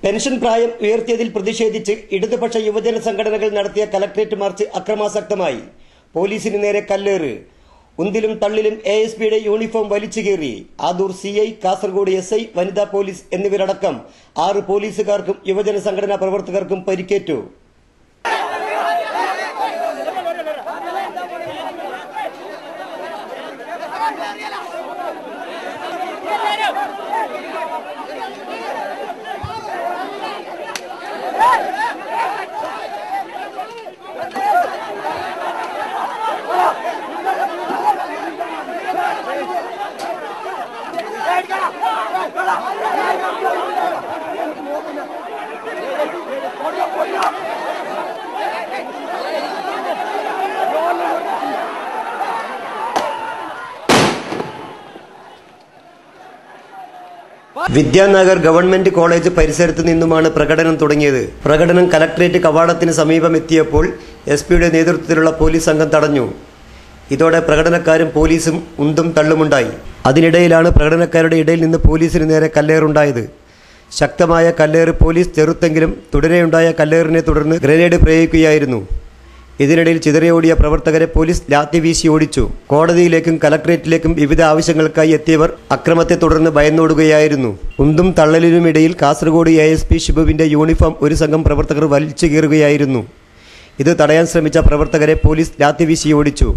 Pension പ്രായം ഉയർത്തിയതിൽ പ്രതിഷേധിച്ച് ഇടതുപക്ഷ യുവജന സംഘടനകൾ നടത്തിയ കലക്ട്രേറ്റ് മാർച്ച് അക്രമാസക്തമായി. പോലീസിന് നേരെ കല്ലേറ്. ഉന്തിലും തള്ളിലും ASPയുടെ യൂണിഫോം വലിച്ചു കീറി. ആദൂർ CI, കാസർഗോഡ് SI, വനിതാ പോലീസ് എന്നിവരടക്കം 6 പോലീസുകാർക്കും യുവജന സംഘടനാ പ്രവർത്തകർക്കും പരിക്കേറ്റു. വിദ്യാനഗർ ഗവൺമെന്റ് കോളേജ് പരിസരത്ത് നിന്നുമാണ് പ്രകടനം തുടങ്ങിയത്. പ്രകടനം കലക്ട്രേറ്റ് കവാടത്തിന് സമീപം എത്തിയപ്പോൾ SP-യുടെ നേതൃത്വത്തിലുള്ള പോലീസ് സംഘം തടഞ്ഞു. ഇതോടെ പ്രകടനക്കാരും പോലീസും ഉന്തും തള്ളുമുണ്ടായി. അതിനിടയിലാണ് പ്രകടനക്കാരുടെ ഇടയിൽ നിന്ന് പോലീസിന് നേരെ കല്ലേറുണ്ടായത്. ശക്തമായ കല്ലേറ് പോലീസ് ചെറുത്തെങ്കിലും തുടരെയുണ്ടായ കല്ലേറിനെ തുടർന്ന് ഗ്രനേഡ് പ്രയോഗിക്കുകയായിരുന്നു. ഇതിനിടയിൽ ചിതറിയോടിയ പ്രവർത്തകരെ പോലീസ് ലാത്തി വീശി ഓടിച്ചു. കോടതിയിലേക്കും കലക്ട്രേറ്റിലേക്കും വിവിധ ആവശ്യങ്ങൾക്കായി എത്തിയവർ അക്രമത്തെ തുടർന്ന് ഭയന്നോടുകയായിരുന്നു. ഉന്തും തള്ളലിനുമിടയിൽ കാസർഗോഡ് ASP ഷിബുവിന്റെ യൂണിഫോം ഒരു സംഘം പ്രവർത്തകർ വലിച്ചു കീറുകയായിരുന്നു. ഇത് തടയാൻ ശ്രമിച്ച പ്രവർത്തകരെ പോലീസ് ലാത്തി വീശി ഓടിച്ചു.